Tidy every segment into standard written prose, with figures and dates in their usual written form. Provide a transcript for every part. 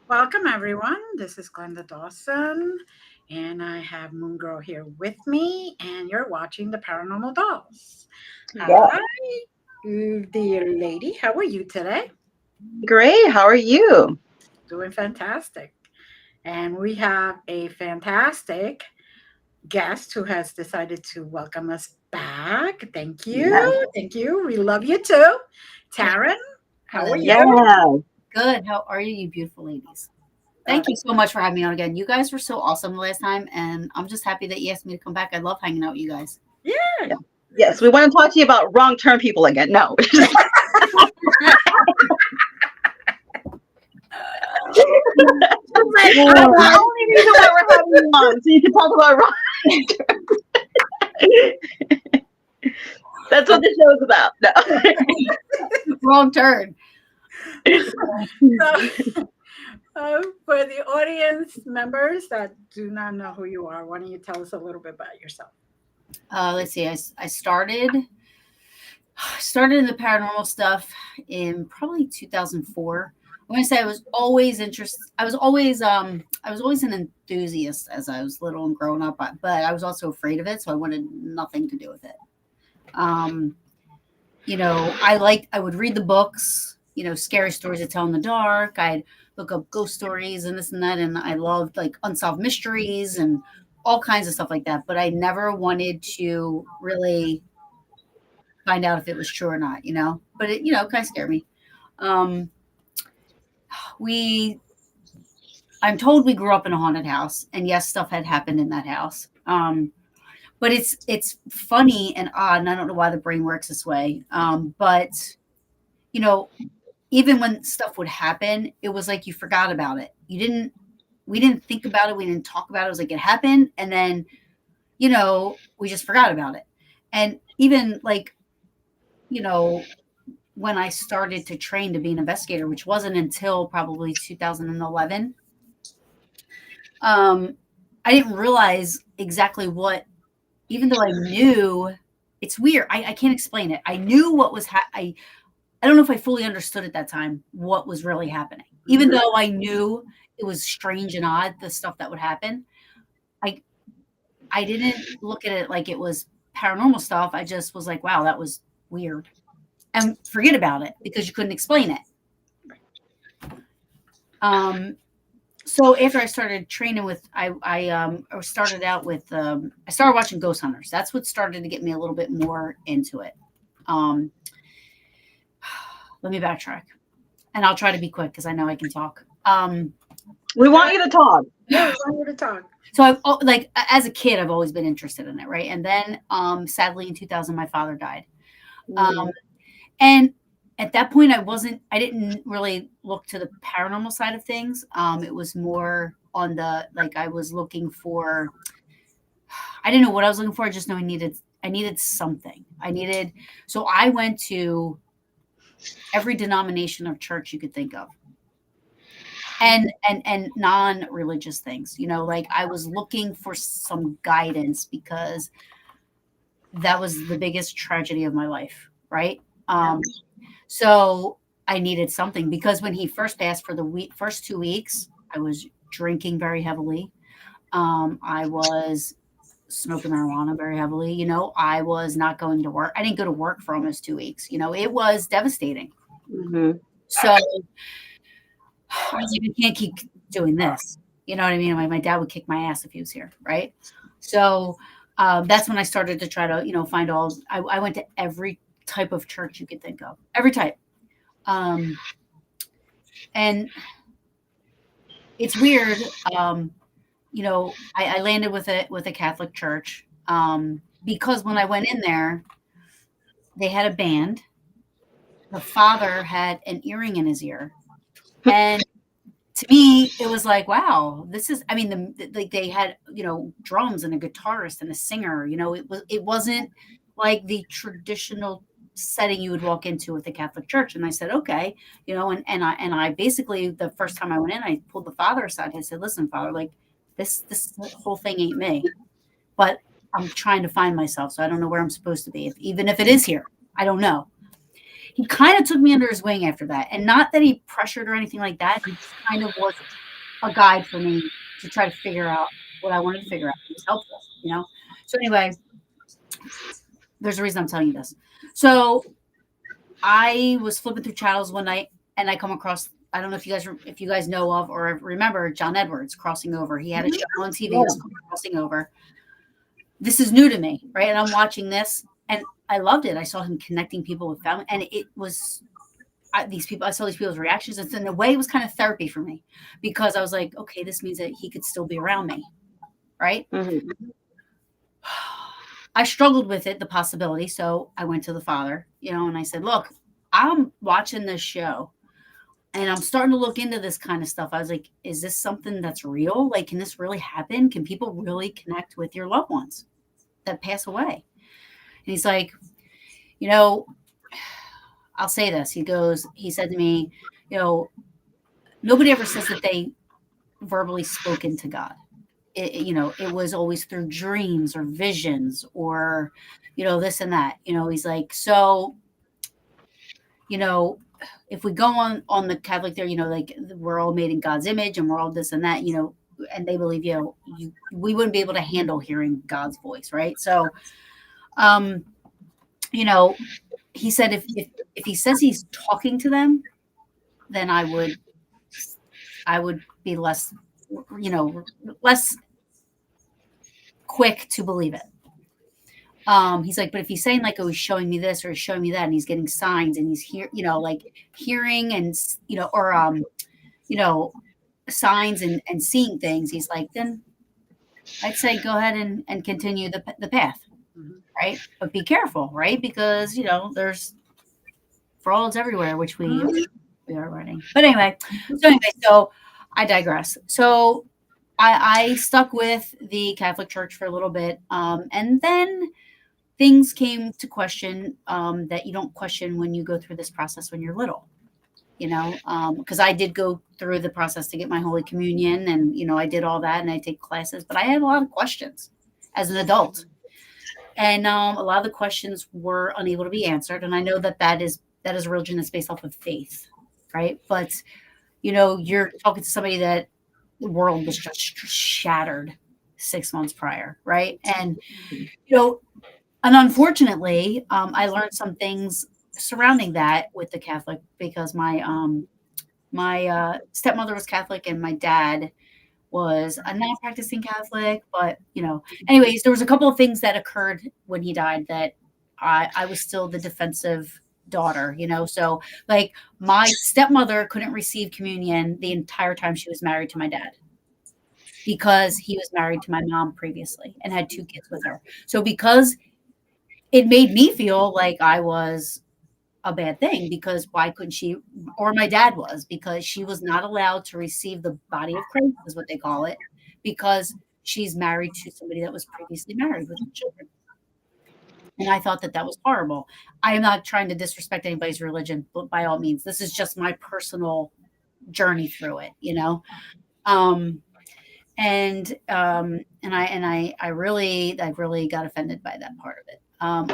Welcome, everyone. This is Glenda Dawson, and I have Moongirl here with me, and you're watching the Paranormal Dolls. Yeah. Hi, dear lady. How are you today? Great. How are you? Doing fantastic. And we have a fantastic guest who has decided to welcome us back. Thank Yes. you. Thank you. We love you too. Taryn, how are Hello. you? Yeah. Good. How are you, you beautiful ladies? Uh, Thank you so much for having me on again. You guys were so awesome the last time, and I'm just happy that you asked me to come back. I love hanging out with you guys. yeah. Yeah. Yes. We want to talk to you about wrong turn people again. No. That's the only reason why we're having you on, so you can talk about wrong. That's what the show is about. No. Wrong turn. So, for the audience members that do not know who you are, why don't you tell us a little bit about yourself? Let's see. I started in the paranormal stuff in probably 2004. I'm gonna say I was always interested. I was always an enthusiast as I was little and growing up, but I was also afraid of it, so I wanted nothing to do with it. Um, I would read the books, scary stories to tell in the dark. I'd look up ghost stories and this and that, and I loved like unsolved mysteries and all kinds of stuff like that. But I never wanted to really find out if it was true or not. But it, kind of scared me. Um, we, I'm told we grew up in a haunted house, and yes, stuff had happened in that house. But it's funny and odd, and I don't know why the brain works this way. But you know, even when stuff would happen, it was like you forgot about it. We didn't think about it. We didn't talk about it. It was like it happened. And then, we just forgot about it. And even like, you know, when I started to train to be an investigator, which wasn't until probably 2011, um, I didn't realize exactly what, even though I knew it's weird. I can't explain it. I knew what was, I don't know if I fully understood at that time what was really happening. Even though I knew it was strange and odd, the stuff that would happen, I I didn't look at it like it was paranormal stuff. I just was like, wow, that was weird. And forget about it because you couldn't explain it. Um, so after I started training with, I started out with, I started watching Ghost Hunters. That's what started to get me a little bit more into it. Um, let me backtrack, and I'll try to be quick because I know I can talk. We want you to talk. Yeah, I want you to talk. So like as a kid, I've always been interested in it, right? And then, sadly, in 2000, my father died, and at that point, I didn't really look to the paranormal side of things. It was more on the like I was looking for. I didn't know what I was looking for. I just know I needed something. So I went to every denomination of church you could think of. And non-religious things, like I was looking for some guidance because that was the biggest tragedy of my life, right? So I needed something because when he first passed, for the first 2 weeks, I was drinking very heavily. I was smoking marijuana very heavily. I was not going to work. I didn't go to work for almost 2 weeks. It was devastating. Mm-hmm. So I was like, I can't keep doing this. You know what I mean? My dad would kick my ass if he was here, right? So that's when I started to try to, find I went to every type of church you could think of, every type. And it's weird. I landed with a Catholic church because when I went in there, they had a band. The father had an earring in his ear. And to me, it was like, wow, this is, I mean, like they had, drums and a guitarist and a singer, it wasn't like the traditional setting you would walk into with the Catholic church. And I said, okay, and I basically, the first time I went in, I pulled the father aside. I said, listen, father, like this whole thing ain't me, but I'm trying to find myself. So I don't know where I'm supposed to be. Even if it is here, I don't know. he kind of took me under his wing after that. And not that he pressured or anything like that. He just kind of was a guide for me to try to figure out what I wanted to figure out. It was helpful, So anyway, there's a reason I'm telling you this. So I was flipping through channels one night and I come across, I don't know if you guys know of or remember John Edwards crossing over. He had a show on TV called Crossing Over. This is new to me, right? And I'm watching this and I loved it. I saw him connecting people with family, and it was I saw these people's reactions, and in a way it was kind of therapy for me, because I was like, okay, this means that he could still be around me, right? Mm-hmm. I struggled with it, the possibility. So I went to the father, and I said, look, I'm watching this show and I'm starting to look into this kind of stuff. I was like, is this something that's real? Like, can this really happen? Can people really connect with your loved ones that pass away? And he's like, I'll say this. He said to me, nobody ever says that they verbally spoken to God. It was always through dreams or visions or, this and that, he's like, so, if we go on the Catholic there, like we're all made in God's image and we're all this and that, and they believe, we wouldn't be able to handle hearing God's voice. Right. So, he said, if he says he's talking to them, then I would be less quick to believe it. He's like, but if he's saying like, oh, he's showing me this or he's showing me that, and he's getting signs and he's hearing and, signs and seeing things, he's like, then I'd say go ahead and continue the path. Mm-hmm. Right. But be careful, right? Because, there's frauds everywhere, which we are running. But anyway, so I digress. So I stuck with the Catholic Church for a little bit. And then things came to question that you don't question when you go through this process when you're little, because I did go through the process to get my Holy Communion and, I did all that and I take classes, but I had a lot of questions as an adult. And a lot of the questions were unable to be answered. And I know that is a religion that's based off of faith, right? But, you're talking to somebody that the world was just shattered 6 months prior, right? And, and unfortunately, I learned some things surrounding that with the Catholic, because my stepmother was Catholic and my dad was a non-practicing Catholic, but anyways, there was a couple of things that occurred when he died that I was still the defensive daughter, so like my stepmother couldn't receive communion the entire time she was married to my dad, because he was married to my mom previously and had 2 kids with her. So because it made me feel like I was a bad thing, because why couldn't she, or my dad was, because she was not allowed to receive the body of Christ, is what they call it, because she's married to somebody that was previously married with children. And I thought that was horrible. I am not trying to disrespect anybody's religion, but by all means, this is just my personal journey through it, and I really got offended by that part of it.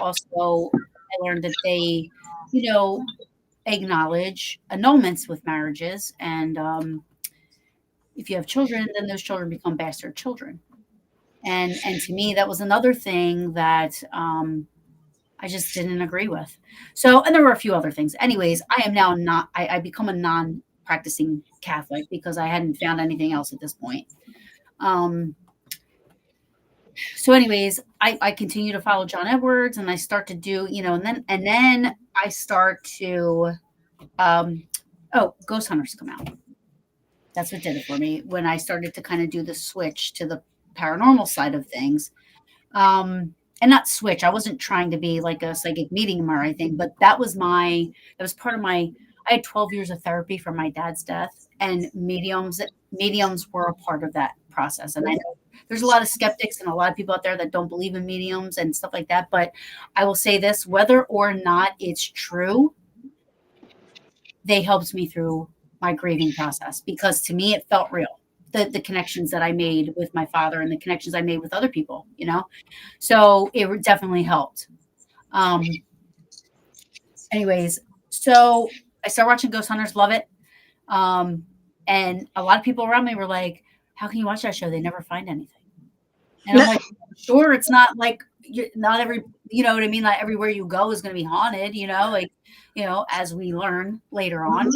Also, I learned that they, acknowledge annulments with marriages, and if you have children, then those children become bastard children. And to me, that was another thing that I just didn't agree with. So, and there were a few other things. Anyways, I am now I become a non-practicing Catholic because I hadn't found anything else at this point. So anyways, I continue to follow John Edwards, and I start to do, and then I start to, Ghost Hunters come out. That's what did it for me when I started to kind of do the switch to the paranormal side of things. And not switch. I wasn't trying to be like a psychic medium or anything, but that was part of I had 12 years of therapy from my dad's death, and mediums were a part of that process. And I know there's a lot of skeptics and a lot of people out there that don't believe in mediums and stuff like that. But I will say this, whether or not it's true, they helped me through my grieving process, because to me, it felt real. The connections that I made with my father and the connections I made with other people, so it definitely helped. Anyways, So I started watching Ghost Hunters, love it. And a lot of people around me were like, how can you watch that show? They never find anything. And I'm like, sure, it's not like not every, you know what I mean? Like everywhere you go is going to be haunted, like, as we learn later on,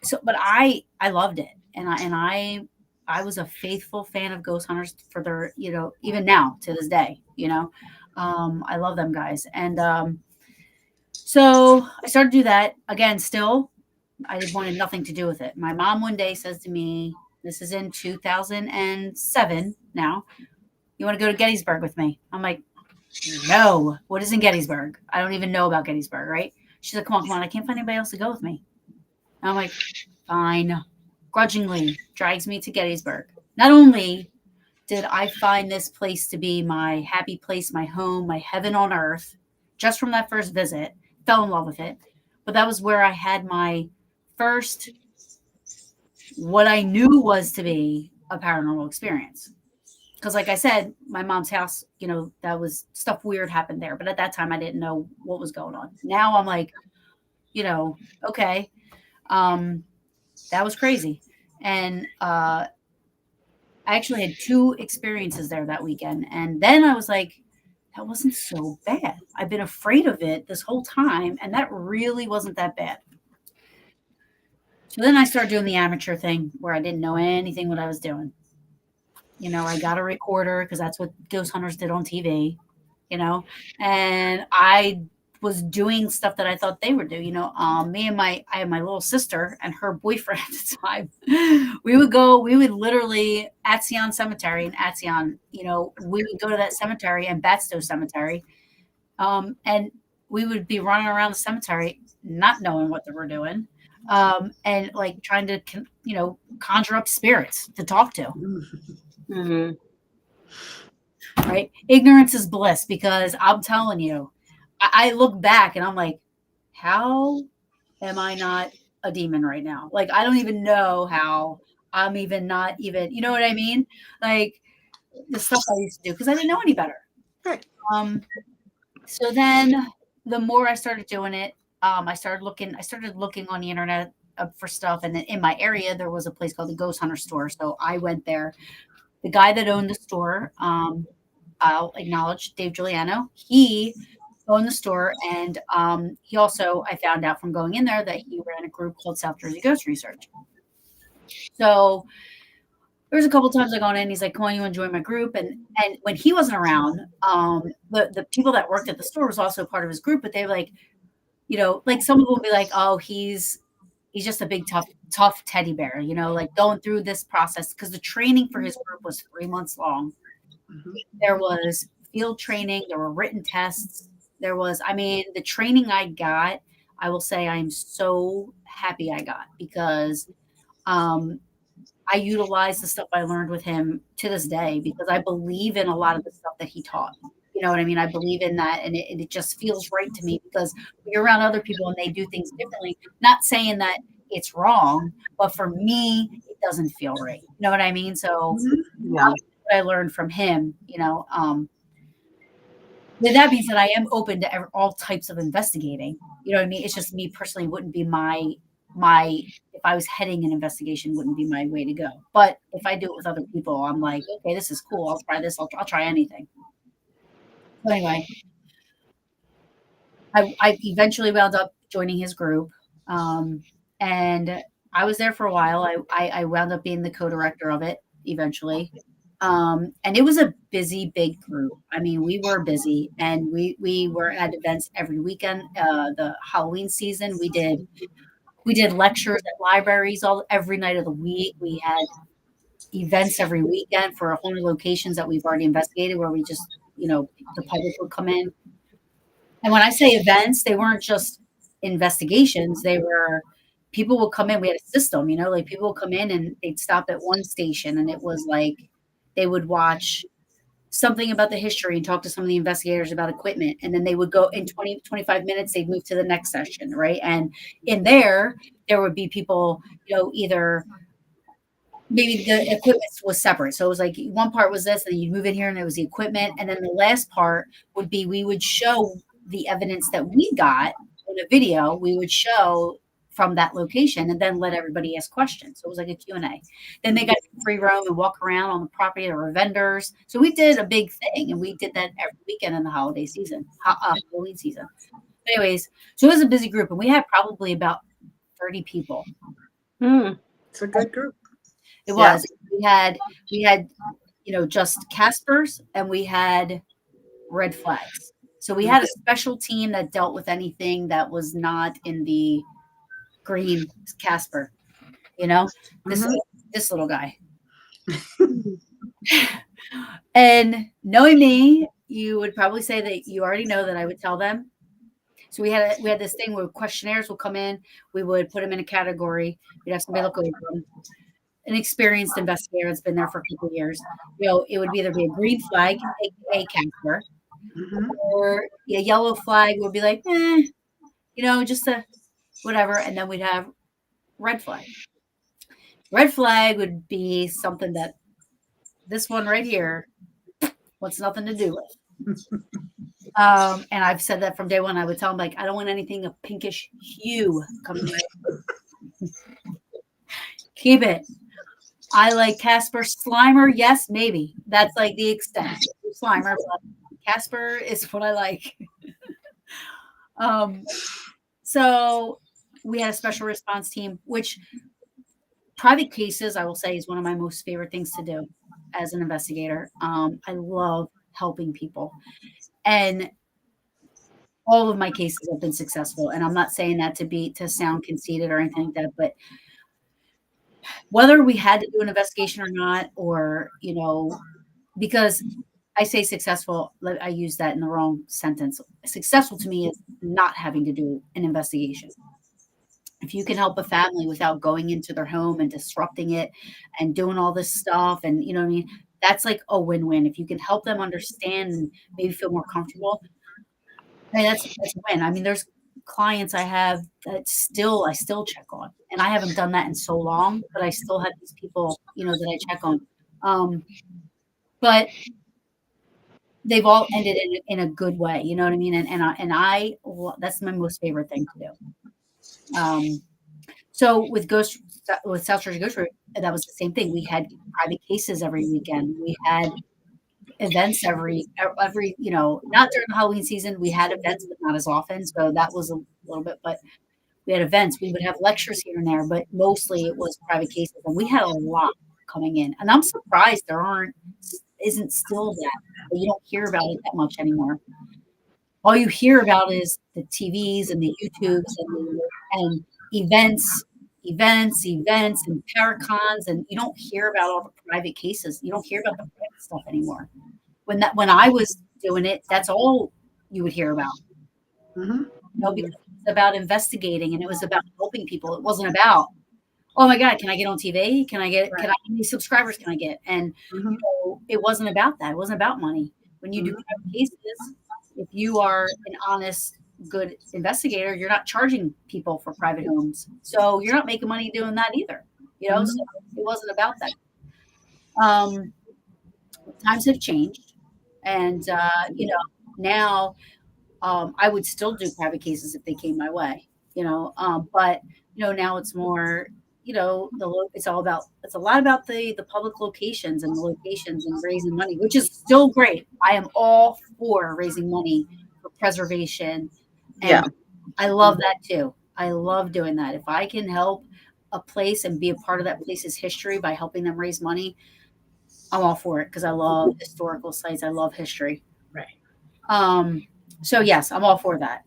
so, but I loved it. And I was a faithful fan of Ghost Hunters for their, even now to this day, I love them guys. And, so I started to do that again. Still, I wanted nothing to do with it. My mom one day says to me, this is in 2007 now, you want to go to Gettysburg with me? I'm like, no, what is in Gettysburg? I don't even know about Gettysburg, right? She's like, come on, I can't find anybody else to go with me. And I'm like, fine. Grudgingly drags me to Gettysburg. Not only did I find this place to be my happy place, my home, my heaven on earth, just from that first visit, fell in love with it. But that was where I had my first, what I knew was to be a paranormal experience. Because like I said, my mom's house, that was stuff weird happened there. But at that time, I didn't know what was going on. Now I'm like, okay, that was crazy. And I actually had 2 experiences there that weekend. And then I was like, that wasn't so bad. I've been afraid of it this whole time. And that really wasn't that bad. So then I started doing the amateur thing where I didn't know anything what I was doing. I got a recorder because that's what Ghost Hunters did on TV, and I was doing stuff that I thought they would do. I had my little sister and her boyfriend at the time. We would literally Atzion Cemetery in Atzion, we would go to that cemetery and Batstow Cemetery. And we would be running around the cemetery, not knowing what they were doing. And like trying to, conjure up spirits to talk to. Mm-hmm. Right. Ignorance is bliss, because I'm telling you, I look back and I'm like, how am I not a demon right now? Like, I don't even know how I'm even not even, you know what I mean? Like the stuff I used to do because I didn't know any better. Right. So then the more I started doing it, I started looking on the internet for stuff. And then in my area, there was a place called the Ghost Hunter store. So I went there. The guy that owned the store, I'll acknowledge, Dave Giuliano, he owned the store. And he also, I found out from going in there that he ran a group called South Jersey Ghost Research. So there was a couple of times I gone in, he's like, come on, you enjoy my group. And when he wasn't around, the people that worked at the store was also part of his group, but they like, like some people would be like, oh, he's just a big, tough teddy bear, like going through this process. Because the training for his group was 3 months long. Mm-hmm. There was field training. There were written tests. There was, the training I got, I will say I'm so happy I got, because I utilize the stuff I learned with him to this day, because I believe in a lot of the stuff that he taught. You know what I mean? I believe in that. And it just feels right to me, because when you're around other people and they do things differently, not saying that it's wrong, but for me, it doesn't feel right. You know what I mean? So what I learned from him, with that being said, I am open to all types of investigating. You know what I mean? It's just me personally wouldn't be my, if I was heading an investigation, wouldn't be my way to go. But if I do it with other people, I'm like, okay, this is cool. I'll try this. I'll try anything. So anyway, I eventually wound up joining his group. And I was there for a while. I wound up being the co-director of it eventually. And it was a busy, big group. We were busy, and we were at events every weekend. The Halloween season, we did lectures at libraries every night of the week. We had events every weekend for a whole new locations that we've already investigated, where we just, the public would come in. And when I say events, they weren't just investigations. They were, people would come in. We had a system, like people would come in and they'd stop at one station, and it was like they would watch something about the history and talk to some of the investigators about equipment. And then they would go in 20, 25 minutes, they'd move to the next session. Right. And in there would be people, either maybe the equipment was separate. So it was like one part was this, and then you'd move in here and it was the equipment. And then the last part would be, we would show the evidence that we got in a video, we would show from that location and then let everybody ask questions. So it was like a Q&A. Then they got free roam and walk around on the property. There were vendors. So we did a big thing, and we did that every weekend in the holiday season, Halloween season. Anyways, so it was a busy group, and we had probably about 30 people. It's a good group. It was. We had, just Caspers, and we had red flags. So we had a special team that dealt with anything that was not in the green Casper, this little guy. And knowing me, you would probably say that you already know that I would tell them. So we had this thing where questionnaires would come in. We would put them in a category. We'd have somebody look over them. An experienced investigator that's been there for a couple of years. It would either be a green flag, aka Casper, or a yellow flag would be like, just a whatever. And then we'd have red flag. Red flag would be something that this one right here wants nothing to do with. And I've said that from day one. I would tell them, like, I don't want anything of pinkish hue coming in. Keep it. I like Casper Slimer. Yes, maybe. That's like the extent. Slimer, but Casper is what I like. So we had a special response team, which private cases, I will say, is one of my most favorite things to do as an investigator. I love helping people. And all of my cases have been successful. And I'm not saying that to sound conceited or anything like that, but whether we had to do an investigation or not, or, because I say successful, I use that in the wrong sentence. Successful to me is not having to do an investigation. If you can help a family without going into their home and disrupting it and doing all this stuff, and that's like a win-win. If you can help them understand and maybe feel more comfortable, that's a win. I mean, there's clients I have that I still check on, and I haven't done that in so long, but I still have these people, that I check on. But they've all ended in a good way. You know what I mean? And I that's my most favorite thing to do. So with South Jersey Ghost Road, that was the same thing. We had private cases every weekend. We had events every, not during the Halloween season. We had events, but not as often. So that was a little bit, but we had events. We would have lectures here and there, but mostly it was private cases. And we had a lot coming in. And I'm surprised there isn't still that. You don't hear about it that much anymore. All you hear about is the TVs and the YouTubes and events and paracons, and you don't hear about all the private cases. You don't hear about the private stuff anymore. When I was doing it, that's all you would hear about. Because it was about investigating, and it was about helping people. It wasn't about, oh my God, can I get on TV? How many subscribers can I get? And it wasn't about that. It wasn't about money. When you do private cases, if you are an honest, good investigator, you're not charging people for private homes. So you're not making money doing that either. So it wasn't about that. Times have changed. And, now I would still do private cases if they came my way, but, now it's more, it's a lot about the public locations and the locations and raising money, which is still great. I am all for raising money for preservation. And I love that too. I love doing that. If I can help a place and be a part of that place's history by helping them raise money, I'm all for it, because I love historical sites. I love history. Right. So yes, I'm all for that.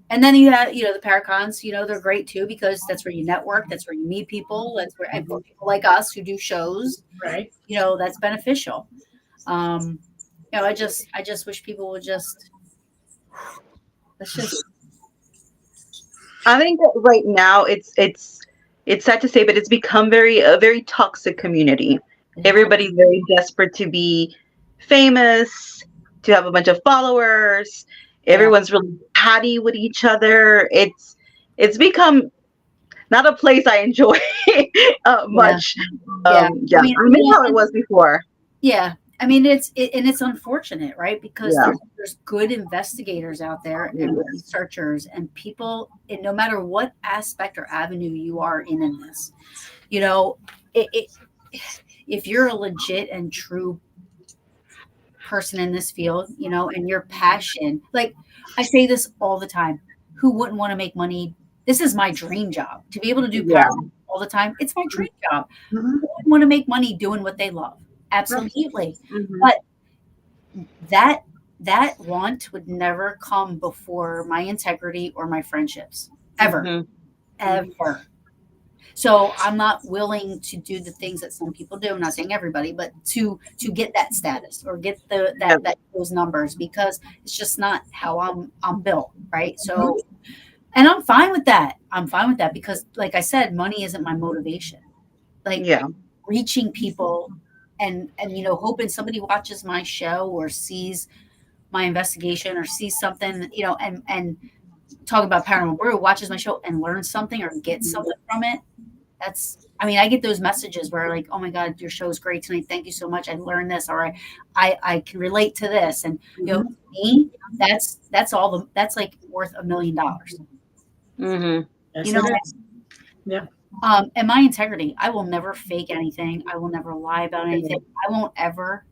And then you have, the Paracons, they're great too, because that's where you network. That's where you meet people. That's where people like us who do shows, right. That's beneficial. I just wish people would I think that right now it's sad to say, but it's become a very toxic community. Everybody's very desperate to be famous, to have a bunch of followers. Everyone's really catty with each other. It's become not a place I enjoy much. I miss how it was before. Yeah. I mean, it's unfortunate, right? Because Yeah. there's good investigators out there and researchers and people, and no matter what aspect or avenue you are in this, you know, if you're a legit and true person in this field, you know, and your passion, like I say this all the time, who wouldn't want to make money? This is my dream job to be able to do Yeah. paranormal all the time. It's my dream job. Mhm. Who wouldn't want to make money doing what they love? Absolutely. Mhm. But that want would never come before my integrity or my friendships ever, Mhm. ever. So I'm not willing to do the things that some people do. I'm not saying everybody, but to get that status or get that those numbers, because it's just not how I'm built, right? So, and I'm fine with that. I'm fine with that because, like I said, money isn't my motivation. Like Yeah. reaching people and hoping somebody watches my show or sees my investigation or sees something, and talk about Paranormal Brew, watches my show and learns something or gets something from it. I get those messages where like, oh my God, your show's great tonight. Thank you so much. I learned this, or I can relate to this. And me, that's like worth $1 million. Mhm. Yes, You know, it is. Yeah. and my integrity, I will never fake anything. I will never lie about anything. I won't ever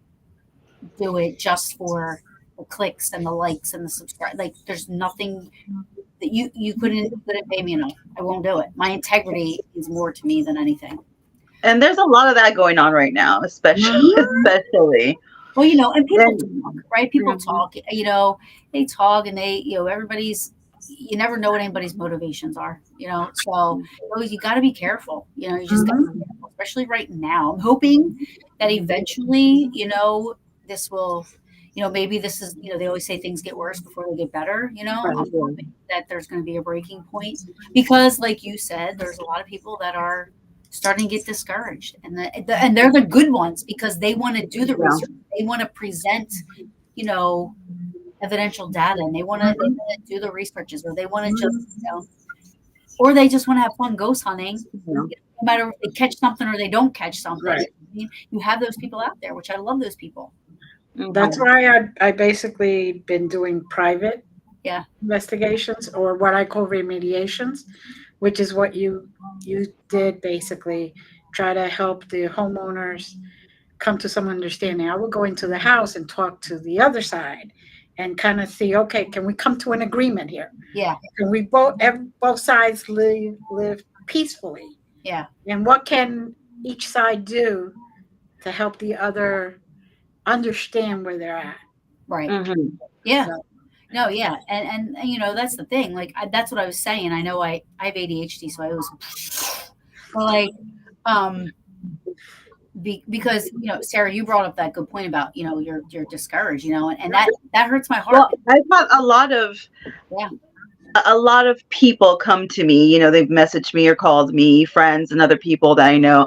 do it just for the clicks and the likes and the subscribe. Like there's nothing that you couldn't pay me enough. I won't do it. My integrity is more to me than anything. And there's a lot of that going on right now, especially. Well, and people Then- talk, right? People Mhm. talk, they talk and they, you never know what anybody's motivations are, so you got to be careful, you just got to be careful, especially right now. I'm hoping that eventually, this will, maybe this is, they always say things get worse before they get better, I'm hoping that there's going to be a breaking point because like you said, there's a lot of people that are starting to get discouraged, and and they're the good ones because they want to do the research, they want to present, evidential data, and they want to do the researches, or they want to just, or they just want to have fun ghost hunting, no matter if they catch something or they don't catch something. Right. You have those people out there, which I love those people. That's why I basically been doing private investigations, or what I call remediations, which is what you did, basically try to help the homeowners come to some understanding. I would go into the house and talk to the other side and kind of see, okay, can we come to an agreement here? Yeah. Can we both sides live peacefully? Yeah. And what can each side do to help the other understand where they're at? Right. Mhm. Yeah. So, no, yeah. And that's the thing. Like, that's what I was saying. I know I have ADHD, so I was like, because, Sarah, you brought up that good point about, you're discouraged, and that hurts my heart. Well, I've had a lot of people come to me, they've messaged me or called me, friends and other people that I know,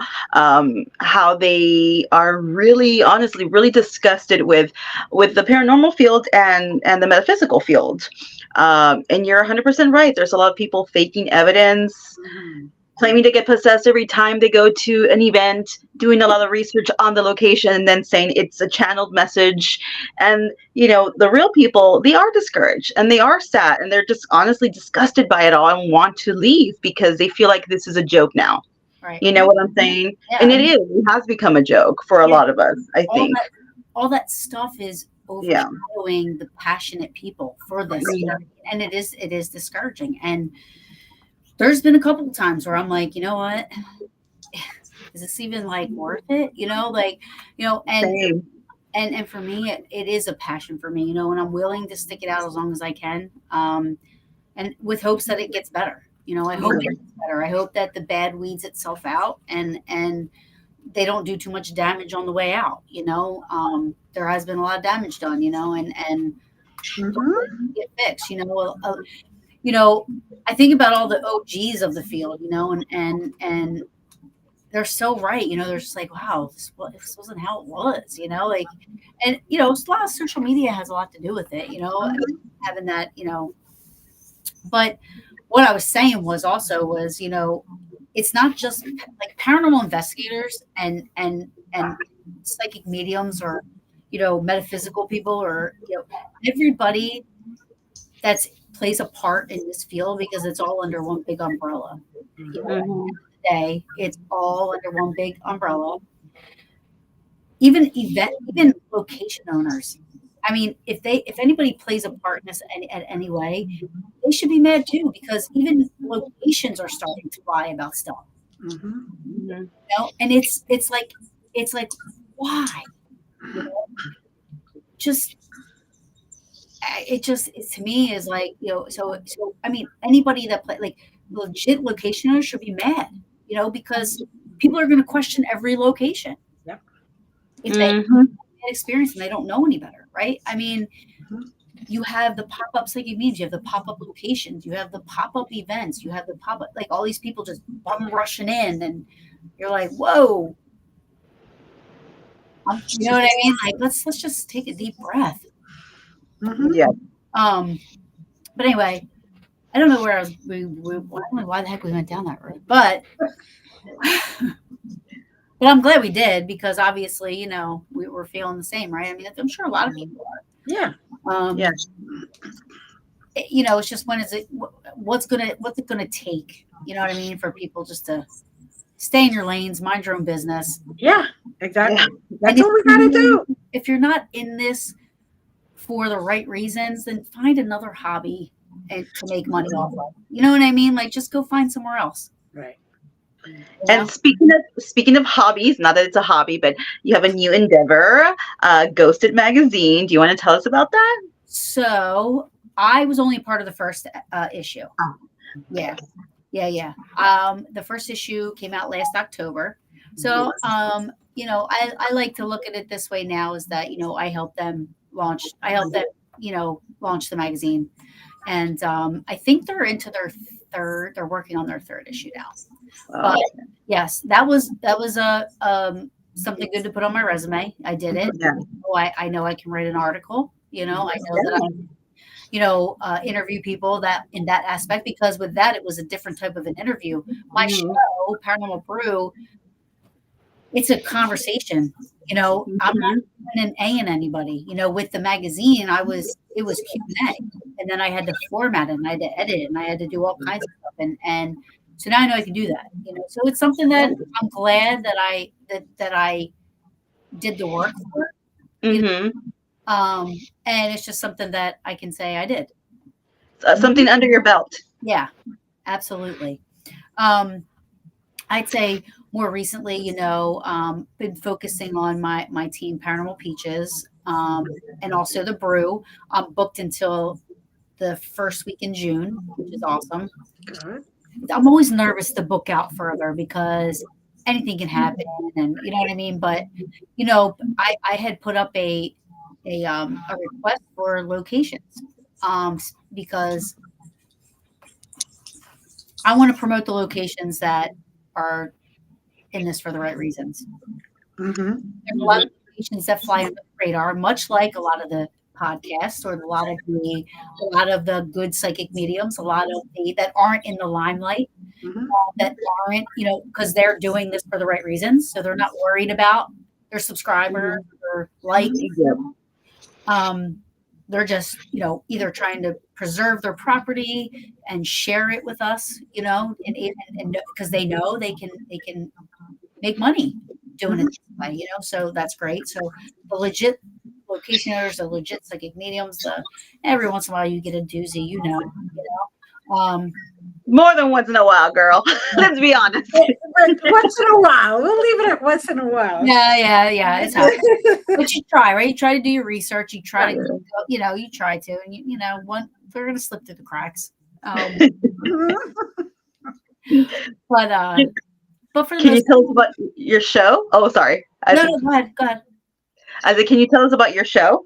how they are really, honestly, really disgusted with the paranormal field and the metaphysical field. And you're 100% right. There's a lot of people faking evidence, claiming to get possessed every time they go to an event, doing a lot of research on the location, and then saying it's a channeled message. And, the real people, they are discouraged and they are sad and they're just honestly disgusted by it all and want to leave because they feel like this is a joke now. Right. You know what I'm saying? Yeah, and it has become a joke for a lot of us, I think. All that stuff is overshadowing the passionate people for this. And it is discouraging. And there's been a couple of times where I'm like, you know what? Is this even like worth it? And for me, it is a passion for me, and I'm willing to stick it out as long as I can. And with hopes that it gets better. I hope it gets better. I hope that the bad weeds itself out and they don't do too much damage on the way out. There has been a lot of damage done, and get fixed, I think about all the OGs of the field, and they're so right. They're just like, wow, this wasn't how it was, and a lot of social media has a lot to do with it, having that, but what I was saying was it's not just like paranormal investigators and psychic mediums or metaphysical people, or everybody that's plays a part in this field, because it's all under one big umbrella. At the end of the day, it's all under one big umbrella. Even location owners. I mean, if anybody plays a part in this at any way, they should be mad too, because even locations are starting to lie about stuff. And it's like why? It to me is like, so I mean, anybody that play like legit location owners should be mad, because people are going to question every location. Yep. If they have experience and they don't know any better, right? I mean, you have the pop-up psychic meetings, you have the pop-up locations, you have the pop-up events, you have the pop-up, like all these people just bum rushing in, and you're like, whoa. You know what I mean? Like, let's just take a deep breath. Yeah. But anyway, I don't know where I was. I don't know why the heck we went down that road, but I'm glad we did, because obviously, we were feeling the same, right? I mean, I'm sure a lot of people are. Yeah. It's just, when is it? What's it gonna take? You know what I mean? For people just to stay in your lanes, mind your own business. Yeah, exactly. Yeah. That's what we gotta do. If you're not in this for the right reasons, then find another hobby and to make money off of. You know what I mean? Like, just go find somewhere else. Right. And speaking of hobbies, not that it's a hobby, but you have a new endeavor, Ghosted Magazine. Do you want to tell us about that? So I was only part of the first issue. Oh. Yeah. The first issue came out last October. So, I like to look at it this way now, is that, I helped them launch the magazine. And I think they're into they're working on their third issue now. But yes, that was a something good to put on my resume. I did it. Yeah. I know I can write an article. I know that I interview people that in that aspect, because with that, it was a different type of an interview. My show, Paranormal Brew, it's a conversation. I'm not an A in anybody. With the magazine, it was Q&A, and then I had to format it, and I had to edit it, and I had to do all kinds of stuff, and so now I know I can do that. So it's something that I'm glad that I did the work for. And it's just something that I can say I did. Something under your belt. Yeah, absolutely. I'd say more recently, been focusing on my team, Paranormal Peaches, and also the Brew. I'm booked until the first week in June, which is awesome. Good. I'm always nervous to book out further, because anything can happen, and you know what I mean. But I had put up a request for locations, because I want to promote the locations that are in this for the right reasons. There's a lot of locations that fly under the radar, much like a lot of the podcasts, or a lot of the good psychic mediums, a lot of that aren't in the limelight, that aren't, because they're doing this for the right reasons, so they're not worried about their subscribers or likes. They're just, either trying to preserve their property and share it with us, and because they know they can make money doing it this way, so that's great. So the legit location owners, the legit psychic mediums, every once in a while you get a doozy, more than once in a while, girl. Let's be honest. Once in a while. We'll leave it at once in a while. Yeah. It's happening. But you try, right? You try to do your research. You try to, you try to, and we're going to slip through the cracks. But for the can you tell us about your show? Oh, sorry. No, go ahead. Can you tell us about your show?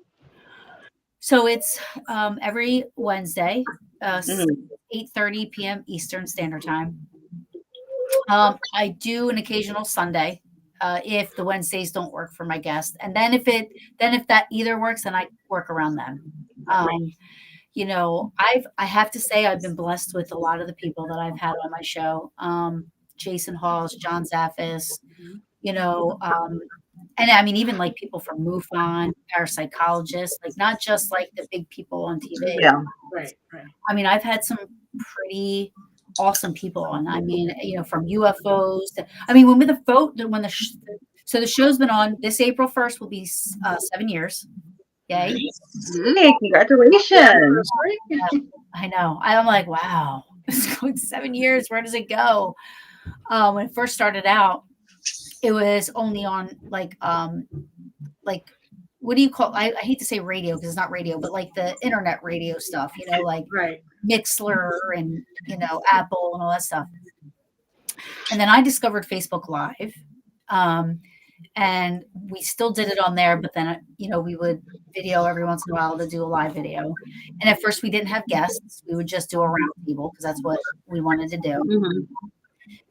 So it's every Wednesday, 8:30 p.m. Eastern Standard Time. I do an occasional Sunday if the Wednesdays don't work for my guest, and then if that either works, then I work around them. I have to say I've been blessed with a lot of the people that I've had on my show. Jason Halls, John Zaffis, And I mean, even like people from MUFON, parapsychologists, like not just like the big people on TV. Yeah. Right. I mean, I've had some pretty awesome people on. I mean, from UFOs. I mean, so the show's been on. This April 1st will be 7 years. Yay! Hey, congratulations! I know. I'm like, wow, it's going 7 years. Where does it go? When it first started out, it was only on like what do you call? I hate to say radio because it's not radio, but like the internet radio stuff. Like Mixler and Apple and all that stuff. And then I discovered Facebook Live, and we still did it on there. But then we would video every once in a while to do a live video. And at first we didn't have guests; we would just do a round table because that's what we wanted to do. Mm-hmm.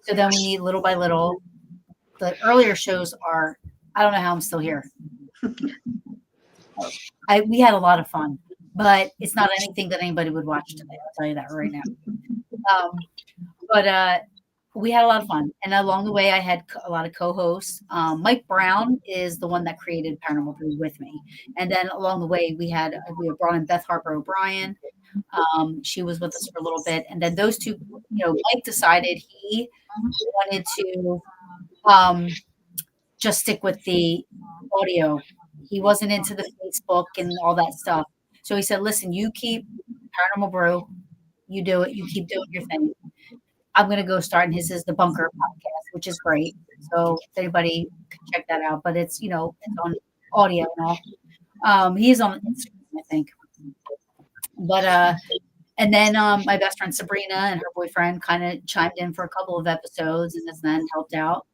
So then we need little by little. The earlier shows are, I don't know how I'm still here. We had a lot of fun, but it's not anything that anybody would watch today. I'll tell you that right now. But we had a lot of fun. And along the way, I had a lot of co-hosts. Mike Brown is the one that created Paranormal Brew with me. And then along the way, we brought in Beth Harper O'Brien. She was with us for a little bit. And then those two, Mike decided he wanted to just stick with the audio. He wasn't into the Facebook and all that stuff. So he said, listen, you keep Paranormal Brew. You do it. You keep doing your thing. I'm going to go start. And his is the Bunker podcast, which is great. So if anybody can check that out, but it's, it's on audio and all. He is on Instagram, I think. But, and then my best friend Sabrina and her boyfriend kind of chimed in for a couple of episodes and then helped out.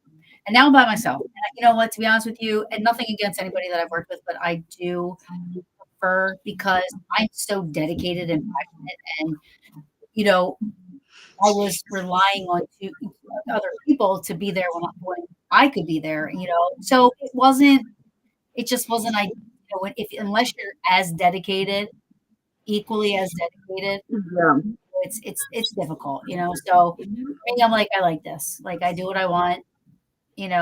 And now I'm by myself. And you know what, to be honest with you, and nothing against anybody that I've worked with, but I do prefer because I'm so dedicated and passionate. And, I was relying on other people to be there when I could be there, So it just wasn't, unless you're as dedicated, equally as dedicated, it's difficult, So maybe I'm like, I like this. Like I do what I want. And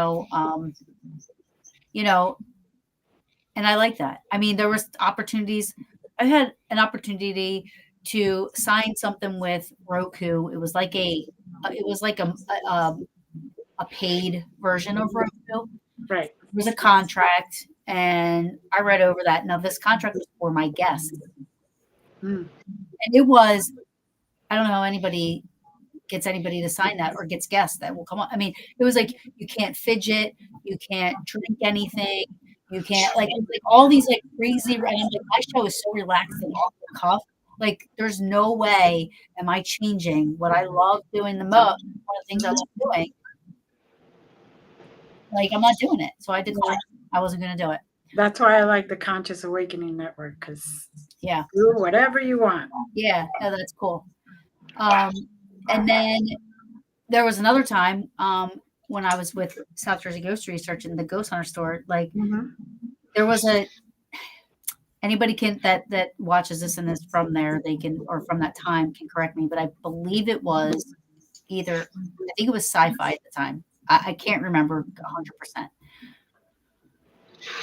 I like that. I mean, there was opportunities. I had an opportunity to sign something with Roku. It was like a paid version of Roku. Right. It was a contract, and I read over that. Now, this contract was for my guests, and it was. I don't know how anybody gets anybody to sign that or gets guests that will come on. I mean, it was like you can't fidget, you can't drink anything, you can't like all these like crazy. And I'm like, my show is so relaxed and off the cuff. Like, there's no way am I changing what I love doing the most. One of the things I love doing. Like, I'm not doing it, so I declined. I wasn't going to do it. That's why I like the Conscious Awakening Network because do whatever you want. Yeah, that's cool. And then there was another time when I was with South Jersey Ghost Research in the Ghost Hunter store. Like there was anybody that watches this and is from there, they can, or from that time, can correct me. But I believe it was I think it was Sci-Fi at the time. I can't remember 100%.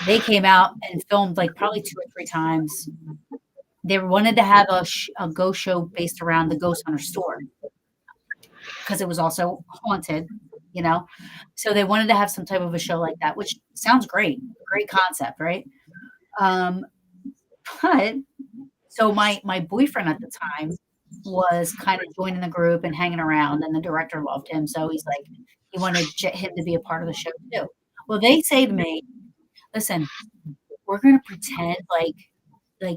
They came out and filmed like probably 2 or 3 times. They wanted to have a ghost show based around the Ghost Hunter store because it was also haunted, So they wanted to have some type of a show like that, which sounds great concept, right? But so my boyfriend at the time was kind of joining the group and hanging around, and the director loved him, so he's like, he wanted him to be a part of the show too. Well, they say to me, listen, we're going to pretend like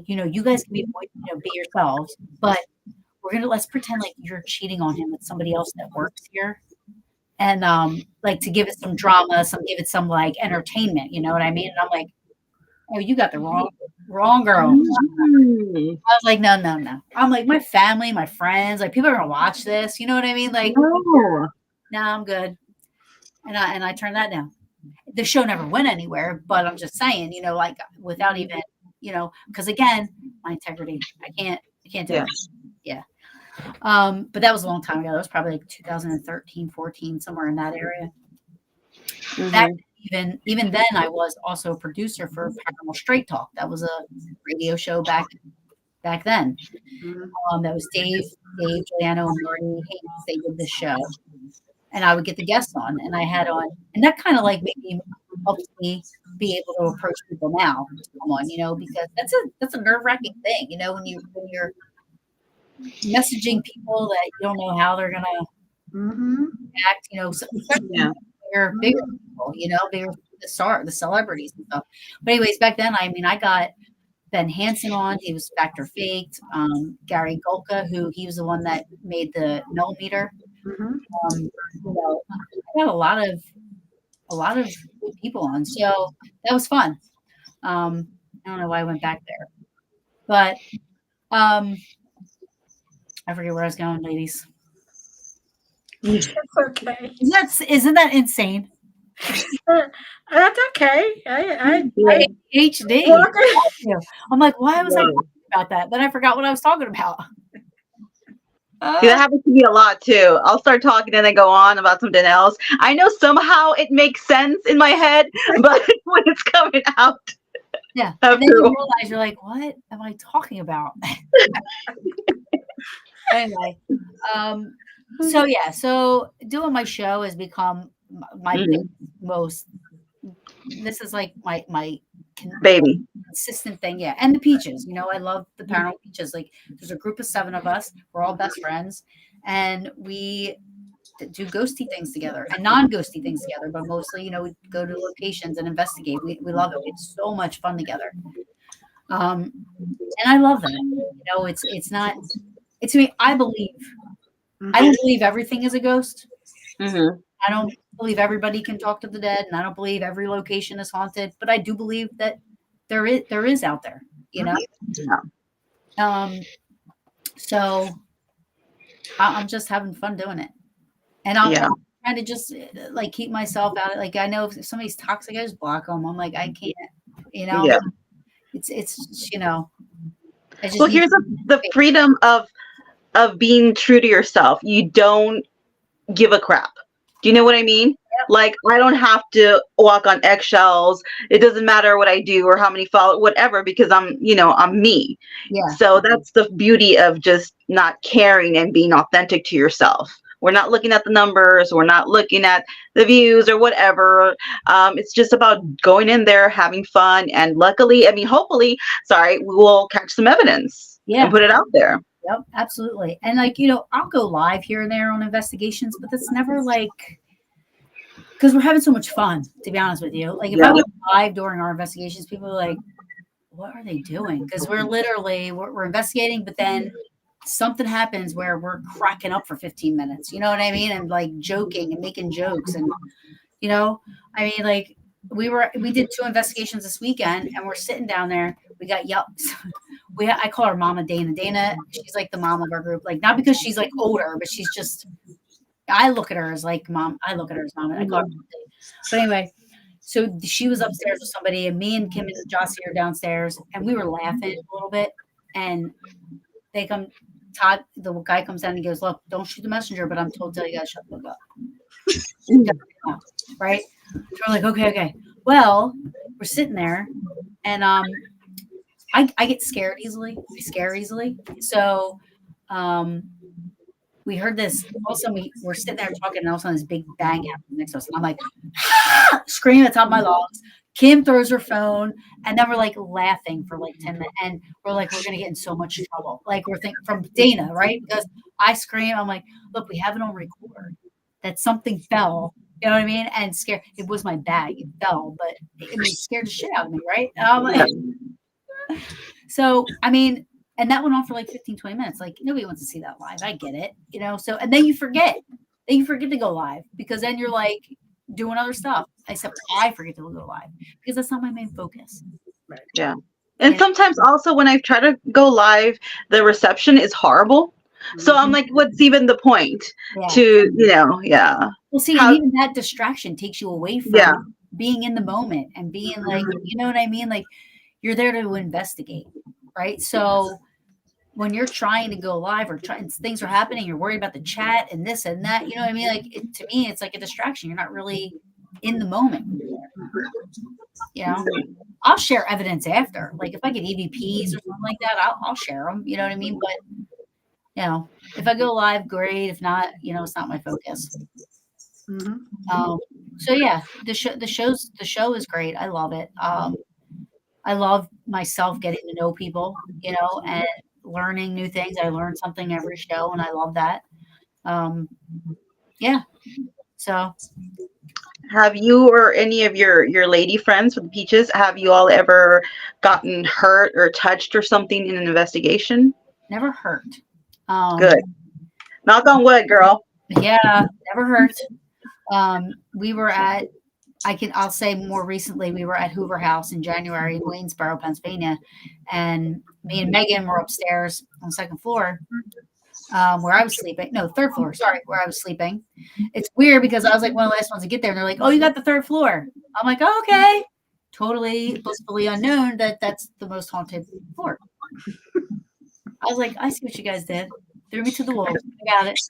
you guys can be yourselves, but let's pretend like you're cheating on him with somebody else that works here. And like to give it some drama, give it some like entertainment, you know what I mean? And I'm like, oh, you got the wrong girl. I was like, no. I'm like, my family, my friends, like people are gonna watch this, you know what I mean? Like, no, I'm good. And I turned that down. The show never went anywhere, but I'm just saying, like without even, because again, my integrity, I can't do it. Yeah. But that was a long time ago. That was probably like 2013, 14, somewhere in that area. Back even then, I was also a producer for Paranormal Straight Talk. That was a radio show back then. That was Dave, Giuliano, and Marty Haynes. They did the show, and I would get the guests on, and I had on, and that kind of like maybe helps me be able to approach people now to come on, because that's a nerve-wracking thing, when you're messaging people that you don't know how they're gonna act, especially bigger people, bigger the celebrities and stuff. But anyways, back then, I got Ben Hansen on. He was Factor Faked. Gary Golka, he was the one that made the millimeter. I got a lot of good people on, so that was fun. I don't know why I went back there, but I forget where I was going, ladies. It's okay. Isn't that insane? That's okay. I HD. I'm like, why was I talking about that? Then I forgot what I was talking about. See, that happens to me a lot too. I'll start talking and then go on about something else. I know somehow it makes sense in my head, but when it's coming out, and then you realize you're like, what am I talking about? Anyway, so doing my show has become my most. This is like my baby consistent thing, and the peaches. I love the Paranormal Peaches. Like, there's a group of 7 of us. We're all best friends, and we do ghosty things together and non-ghosty things together. But mostly, we go to locations and investigate. We love it. It's so much fun together. And I love that. It's not. It's me. I believe. I don't believe everything is a ghost. I don't believe everybody can talk to the dead, and I don't believe every location is haunted. But I do believe that there is out there. So I'm just having fun doing it, and I'm trying to just like keep myself out. Like, I know if somebody's toxic, I just block them. I'm like, I can't. It's well, here's the freedom of being true to yourself. You don't give a crap. Do you know what I mean? Yep. Like, I don't have to walk on eggshells. It doesn't matter what I do or how many follow, whatever, because I'm me. Yeah. So that's the beauty of just not caring and being authentic to yourself. We're not looking at the numbers. We're not looking at the views or whatever. It's just about going in there, having fun. And luckily, hopefully, we will catch some evidence and put it out there. Yep, absolutely. And I'll go live here and there on investigations, but that's never because we're having so much fun, to be honest with you. Like, if I went live during our investigations, people are like, what are they doing? Because we're literally, we're investigating, but then something happens where we're cracking up for 15 minutes. You know what I mean? And like joking and making jokes. And, we did 2 investigations this weekend, and we're sitting down there. We got I call her Mama Dana. Dana, she's like the mom of our group. Like, not because she's like older, but she's just, I look at her as like mom. I look at her as mom. And I call her Mama Dana. But anyway, so she was upstairs with somebody, and me and Kim and Jossie are downstairs, and we were laughing a little bit. And they come, Todd, the guy comes down and he goes, look, don't shoot the messenger, but I'm told to tell you guys shut the fuck up. Right? So we're like, okay. Well, we're sitting there, and I get scared easily. I scare easily. So we heard this. All of a sudden, we're sitting there talking, and all of a sudden, this big bang happens next to us. And I'm like, screaming at the top of my lungs. Kim throws her phone, and then we're like laughing for like 10 minutes. And we're like, we're going to get in so much trouble. Like, we're thinking from Dana, right? Because I scream. I'm like, look, we have it on record that something fell. You know what I mean? And scared. It was my bag. It fell, but it scared the shit out of me, right? And I'm like, so, and that went on for like 15, 20 minutes. Like, nobody wants to see that live. I get it, so, and then you forget. Then you forget to go live, because then you're like doing other stuff. Except I forget to go live, because that's not my main focus. Right. Yeah. And sometimes also when I try to go live, the reception is horrible. So I'm like, what's even the point to, Well, see, and even that distraction takes you away from being in the moment and being like, you know what I mean? Like, you're there to investigate, right? So when you're trying to go live or things are happening, you're worried about the chat and this and that, you know what I mean? Like, to me, it's like a distraction. You're not really in the moment. You know, I'll share evidence after. Like if I get EVPs or something like that, I'll share them. You know what I mean? But you know, if I go live, great. If not, you know, it's not my focus. So yeah, the show is great. I love it. I love myself getting to know people, you know, and learning new things. I learn something every show, and I love that. Yeah. So, have you or any of your lady friends with the Peaches, have you all ever gotten hurt or touched or something in an investigation? Never hurt. Good. Knock on wood, girl. Yeah, never hurt. We were at, I'll say more recently, we were at Hoover House in January in Waynesboro, Pennsylvania. And me and Megan were upstairs on the second floor where I was sleeping. No, third floor. Sorry, where I was sleeping. It's weird because I was like one of the last ones to get there. And they're like, oh, you got the third floor. I'm like, oh, okay. Totally blissfully unknown that that's the most haunted floor. I was like, I see what you guys did. Threw me to the wolves. I got it.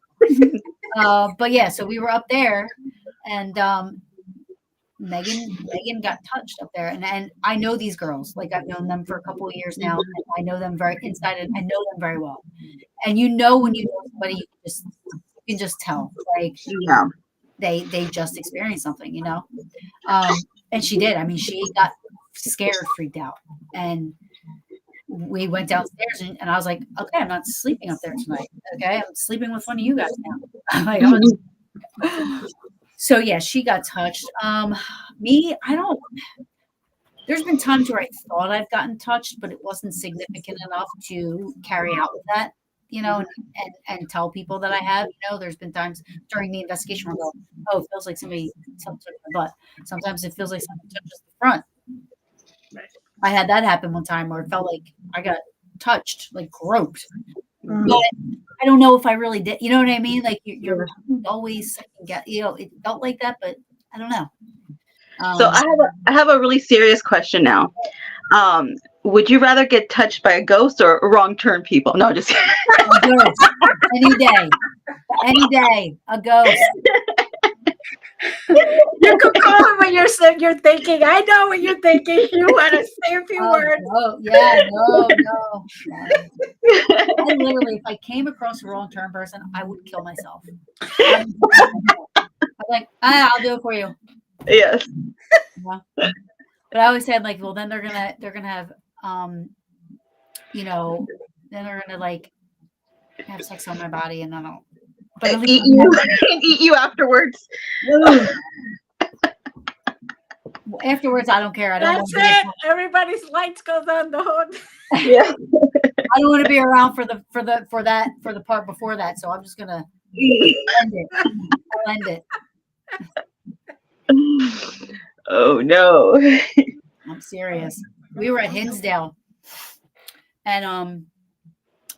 But yeah, so we were up there, and Megan got touched up there, and I know these girls. Like I've known them for a couple of years now, and I know them very inside, and I know them very well. And you know when you know somebody, you can just tell. Like they just experienced something, you know. And she did. I mean, she got scared, freaked out, and we went downstairs, and I was like, okay, I'm not sleeping up there tonight. Okay, I'm sleeping with one of you guys now. So yeah, she got touched. Me, there's been times where I thought I've gotten touched, but it wasn't significant enough to carry out with that, you know, and tell people that I have. You know, there's been times during the investigation where I go, oh, it feels like somebody touched my butt. Sometimes it feels like somebody touches the front. I had that happen one time where it felt like I got touched, like groped. But I don't know if I really did. You know what I mean? Like you're always get, you know, it felt like that, but I don't know. So I have a really serious question now. Would you rather get touched by a ghost or wrong turn people? No, just any day, a ghost. You could call him when you're thinking. I know what you're thinking. You want to say a few words. Oh, yeah, no. I literally, if I came across a wrong turn person, I would kill myself. I'm like, I'll do it for you. Yes. Yeah. But I always said, like, well, then they're gonna have, you know, then they're gonna like have sex on my body, and then I'll eat you afterwards. Afterwards, I don't care. I don't. That's it. Everybody's lights goes on the hood. Yeah. I don't want to be around for the part before that, so I'm just gonna end it. I'll end it. Oh no. I'm serious. We were at Hinsdale, and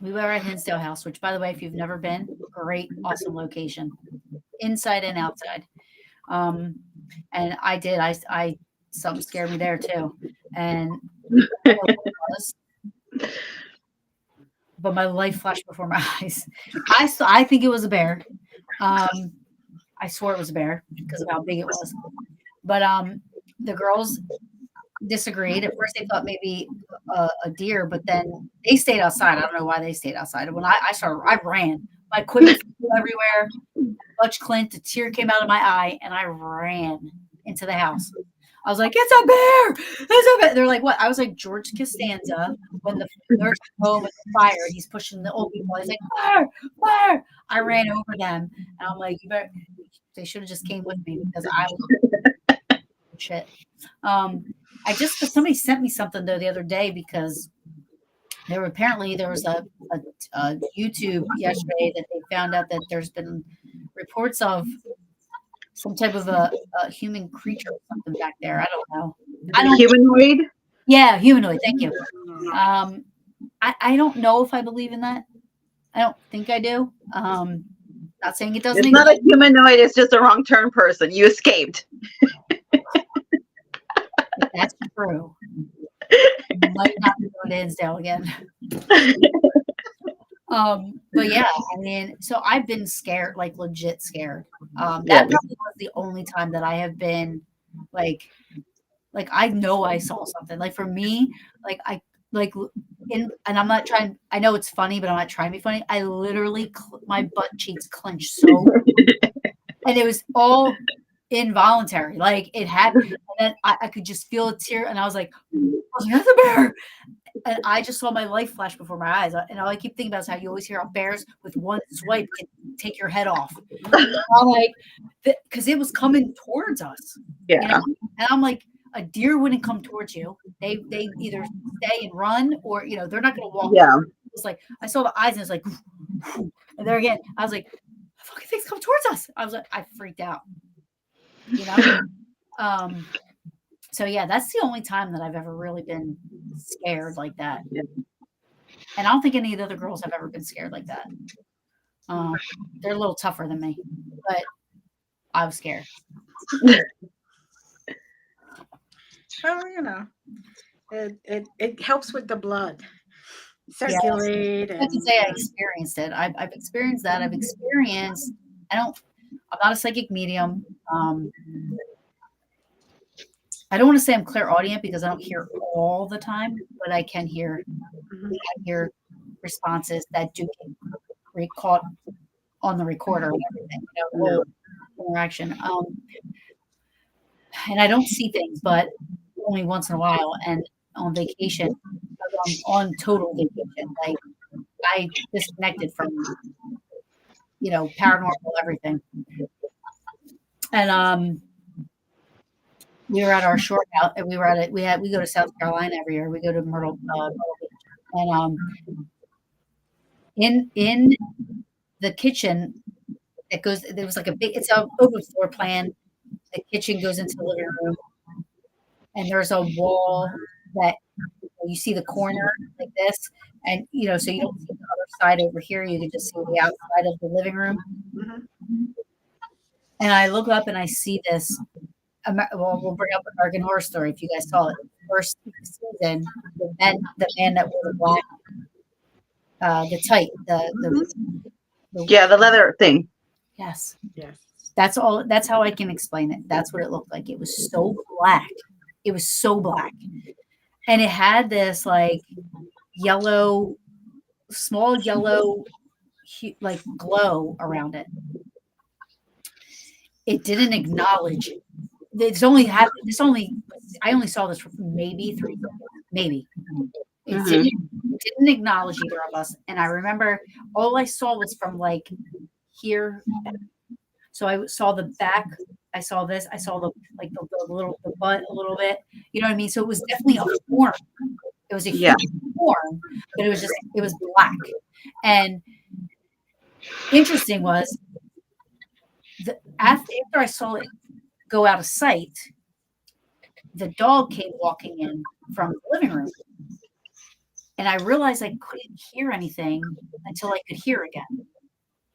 we were at Hinsdale House, which, by the way, if you've never been, great, awesome location, inside and outside. And I did. Something scared me there too, and but my life flashed before my eyes. I think it was a bear. I swore it was a bear because of how big it was. But the girls disagreed. At first, they thought maybe a deer, but then they stayed outside. I don't know why they stayed outside. When I ran. My equipment flew everywhere. Clutch Clint, a tear came out of my eye, and I ran into the house. I was like, "It's a bear! It's a bear!" They're like, "What?" I was like, George Costanza when the nurse home with the fire. He's pushing the old people. He's like, "Fire! Fire!" I ran over them, and I'm like, "You better." They should have just came with me because I was shit. Somebody sent me something though the other day because there was a YouTube yesterday that they found out that there's been reports of some type of a human creature or something back there. I don't know. Humanoid? Yeah, humanoid. Thank you. I don't know if I believe in that. I don't think I do. Not saying it doesn't. It's not a humanoid. It's just a wrong turn person. You escaped. That's true. Might not be going to Hinsdale again. But yeah, I mean, so I've been scared, like legit scared. That probably was the only time that I have been like I know I saw something. Like for me, like I like in, and I'm not trying. I know it's funny, but I'm not trying to be funny. I literally my butt cheeks clenched so, and it was all involuntary. Like it happened, and then I could just feel a tear, and I was like, "There's a bear!" And I just saw my life flash before my eyes. And all I keep thinking about is how you always hear about bears with one swipe can take your head off. I'm like, because it was coming towards us. Yeah. You know? And I'm like, a deer wouldn't come towards you. They either stay and run, or they're not going to walk. Yeah. It was like I saw the eyes, and it's like, and there again, I was like, the fucking thing's coming towards us. I was like, I freaked out. So yeah, that's the only time that I've ever really been scared like that. And I don't think any of the other girls have ever been scared like that. They're a little tougher than me, but I was scared. Well, it helps with the blood circulate. I can say I experienced it. I've experienced that. I'm not a psychic medium. I don't want to say I'm clairaudient because I don't hear all the time, but I can hear responses that do get caught on the recorder and everything, interaction. And I don't see things, but only once in a while. And on vacation, on total vacation, like I disconnected from, paranormal everything. And we were at our short house, and we go to South Carolina every year. We go to Myrtle Beach, and in the kitchen, there was like it's an open floor plan. The kitchen goes into the living room, and there's a wall that you see the corner like this, and so you don't see the other side over here. You can just see the outside of the living room. Mm-hmm. And I look up and I see this. Well, we'll bring up an American Horror Story if you guys saw it. First season, the man that wore the black, the tight, the leather thing. Yes. That's all. That's how I can explain it. That's what it looked like. It was so black. It was so black, and it had this like yellow, small yellow, like glow around it. It didn't acknowledge. I only saw this for maybe 3 seconds, maybe. It didn't acknowledge either of us. And I remember all I saw was from like here. So I saw the back. I saw this. I saw the butt a little bit. You know what I mean? So it was definitely a form. It was a huge form, but it was black. And interesting was after I saw it go out of sight, the dog came walking in from the living room, and I realized I couldn't hear anything until I could hear again.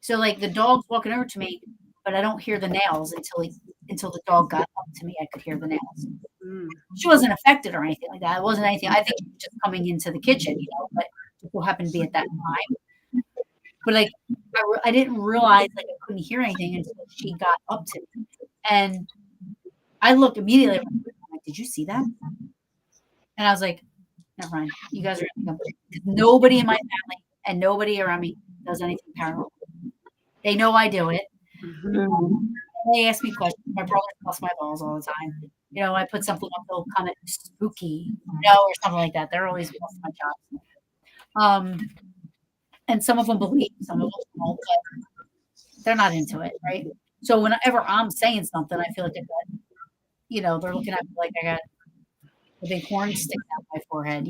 So like the dog's walking over to me, but I don't hear the nails until the dog got up to me. I could hear the nails. She wasn't affected or anything like that. It wasn't anything. I think she was just coming into the kitchen, but it will happen to be at that time. But like I didn't realize like I couldn't hear anything until she got up to me. And I looked immediately. Like, did you see that? And I was like, never mind. You guys are nobody in my family and nobody around me does anything paranormal. They know I do it. They ask me questions. My brother busts my balls all the time. I put something up, they'll comment spooky, or something like that. They're always busting my chops. And some of them believe, some of them don't, but they're not into it, right? So whenever I'm saying something, I feel like I've got, they're looking at me like I got a big horn sticking out my forehead,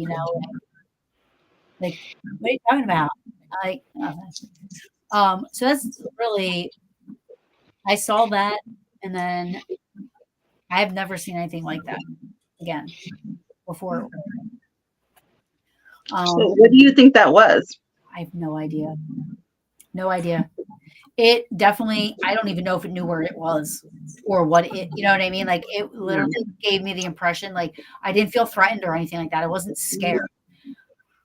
like, what are you talking about? Like, so that's really, I saw that, and then I've never seen anything like that again before. So what do you think that was? I have no idea. No idea. It definitely, I don't even know if it knew where it was or what it, you know what I mean? Like it literally gave me the impression, like I didn't feel threatened or anything like that. I wasn't scared.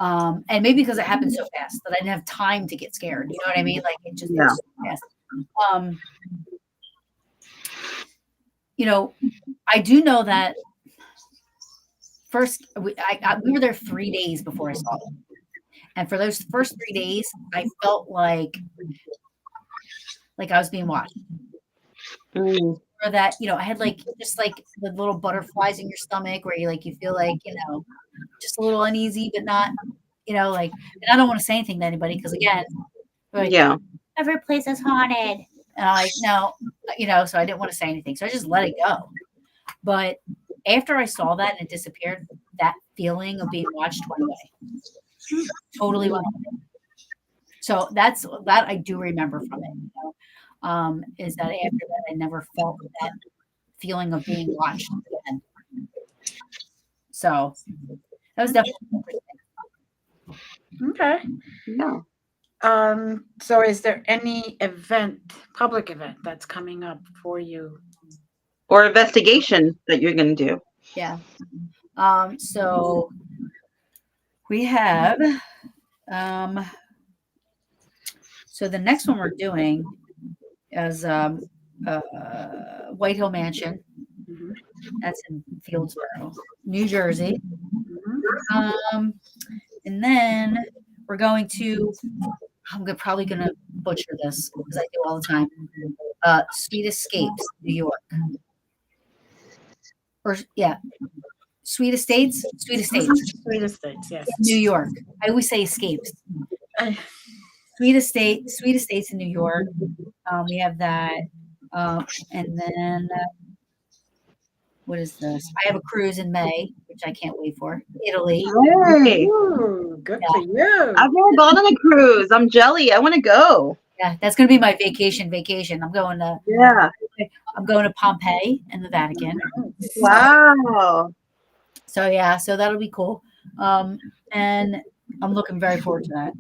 And maybe because it happened so fast that I didn't have time to get scared. You know what I mean? Like it just was so fast. I do know that first we were there 3 days before I saw it. And for those first 3 days, I felt like I was being watched. Or that, I had just the little butterflies in your stomach where you feel just a little uneasy, but not, and I don't want to say anything to anybody because again, every place is haunted. And I'm no, so I didn't want to say anything. So I just let it go. But after I saw that and it disappeared, that feeling of being watched went away. Totally went away. So that I do remember from it. Is that after that I never felt that feeling of being watched again. So that was definitely interesting. Okay. No. So is there any public event that's coming up for you? Or investigation that you're going to do? Yeah. So we have, so the next one we're doing is White Hill Mansion. Mm-hmm. That's in Fieldsboro, New Jersey. Mm-hmm. And then we're going to, I'm probably going to butcher this because I do all the time. Sweet Escapes, New York. Sweet Estates, yes. New York. I always say Escapes. Sweet Estates in New York. We have that. And then what is this? I have a cruise in May, which I can't wait for. Italy. Hey. Ooh, good for you. I've never gone on a cruise. I'm jelly. I want to go. Yeah, that's going to be my vacation. I'm going to Pompeii and the Vatican. Wow. So that'll be cool. And I'm looking very forward to that.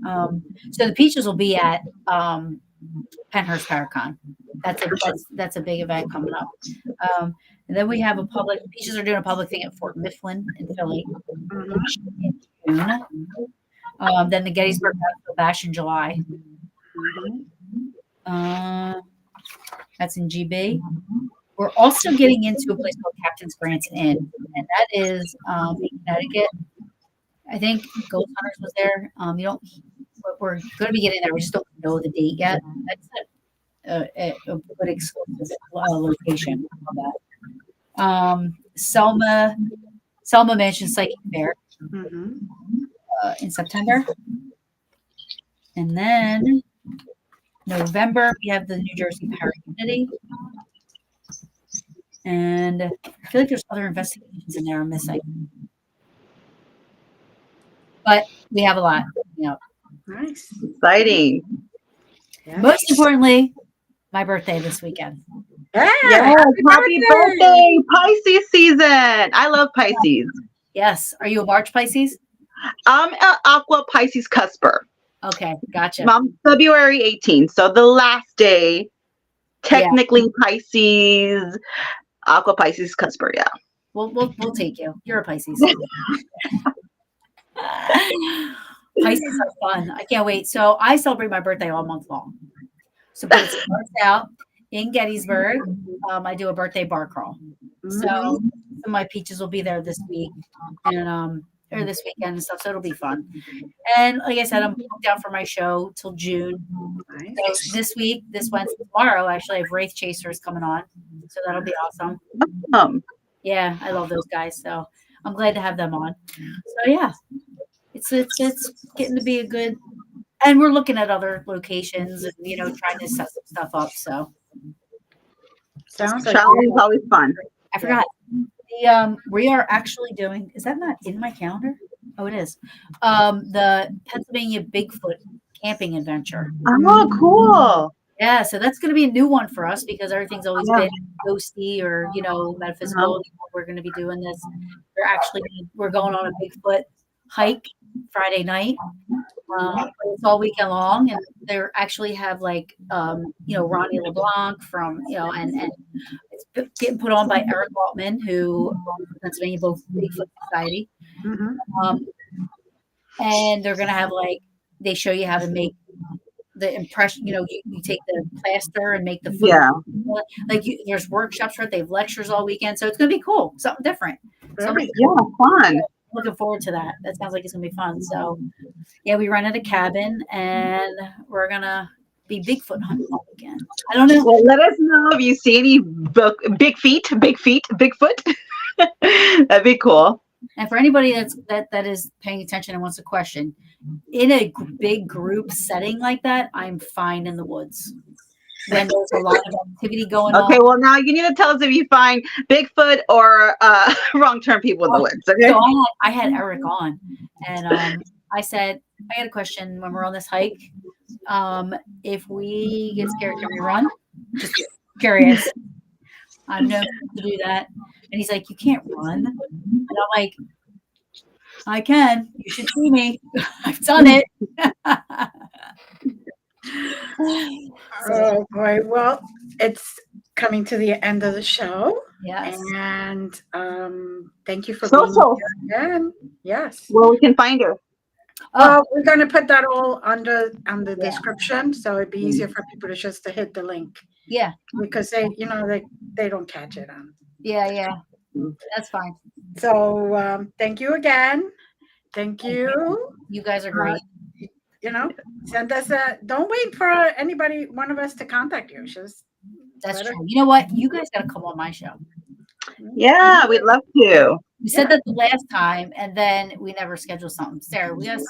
So the Peaches will be at Pennhurst Paracon. That's a big event coming up. And then we have Peaches are doing a public thing at Fort Mifflin in Philly in June. Then the Gettysburg Bash in July. That's in GB. We're also getting into a place called Captain's Grant's Inn, and that is in Connecticut. I think Ghost Hunters was there. But we're going to be getting there. We just don't know the date yet. That's a good exclusive location on that. Selma Mansion Psychic Fair in September, and then November we have the New Jersey Paragon. And I feel like there's other investigations in there I'm missing. But we have a lot. Nice. Exciting. Yes. Most importantly, my birthday this weekend. Yeah, happy birthday. Pisces season. I love Pisces. Yes. Are you a March Pisces? I'm an Aqua Pisces cusper. Okay, gotcha. I'm February 18th. So the last day, technically Pisces, Aqua Pisces cusper, yeah. We'll take you. You're a Pisces. Pisces are fun. I can't wait. So I celebrate my birthday all month long. So but it starts out in Gettysburg. I do a birthday bar crawl. So some of my Peaches will be there this week and or this weekend and stuff. So it'll be fun. And like I said, I'm booked out for my show till June. Nice. So this Wednesday, tomorrow, actually, I have Wraith Chasers coming on. So that'll be awesome. Yeah, I love those guys. So I'm glad to have them on. So yeah, it's getting to be a good, and we're looking at other locations and trying to set some stuff up. So sounds like traveling is always fun. I forgot. We are actually doing. Is that not in my calendar? Oh, it is. The Pennsylvania Bigfoot camping adventure. Oh, cool. Yeah, so that's going to be a new one for us because everything's always been ghosty or metaphysical. We're going to be doing this. We're going on a Bigfoot hike Friday night. It's all weekend long, and they actually have Ronnie LeBlanc from and it's getting put on by Eric Waltman, who Pennsylvania Bigfoot Society. And they're gonna have they show you how to make the impression, you take the plaster and make the food. Yeah. Like there's workshops for it. They have lectures all weekend. So it's going to be cool. Something different. So Fun. looking forward to that. That sounds like it's going to be fun. So yeah, we rented a cabin and we're going to be Bigfoot hunting all weekend. I don't know. Well, let us know if you see any Bigfoot. That'd be cool. And for anybody that is paying attention and wants a question, in a big group setting like that, I'm fine in the woods when there's a lot of activity going on. Okay, well now you need to tell us if you find Bigfoot or wrong-term people in the woods. Okay. So I had Eric on, and I said, I got a question when we're on this hike. If we get scared, can we run? Just curious. I'm known to do that. And he's like, you can't run. And I'm like, I can. You should see me. I've done it. Oh boy. Well, it's coming to the end of the show. Yes. And thank you for being here again. Yes. Well, we can find her. We're going to put that all under the description, so it'd be easier for people to hit the link. Yeah. Because they don't catch it on. Yeah. That's fine. So thank you again. Thank you. You guys are great. Send us don't wait for one of us to contact you. That's true. You know what? You guys got to come on my show. Yeah, we'd love to. We said that the last time, and then we never scheduled something. Sarah, let's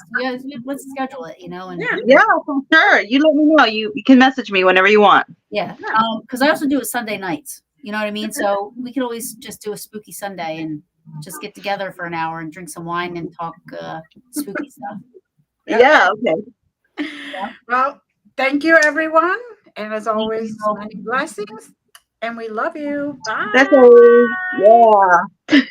schedule it, And yeah, for sure. You let me know. You can message me whenever you want. Yeah, because I also do it Sunday nights. You know what I mean? So we could always just do a spooky Sunday and just get together for an hour and drink some wine and talk spooky stuff. Yeah. Okay. Yeah. Well, thank you, everyone, and as always, many blessings, and we love you. Bye. That's all. Yeah.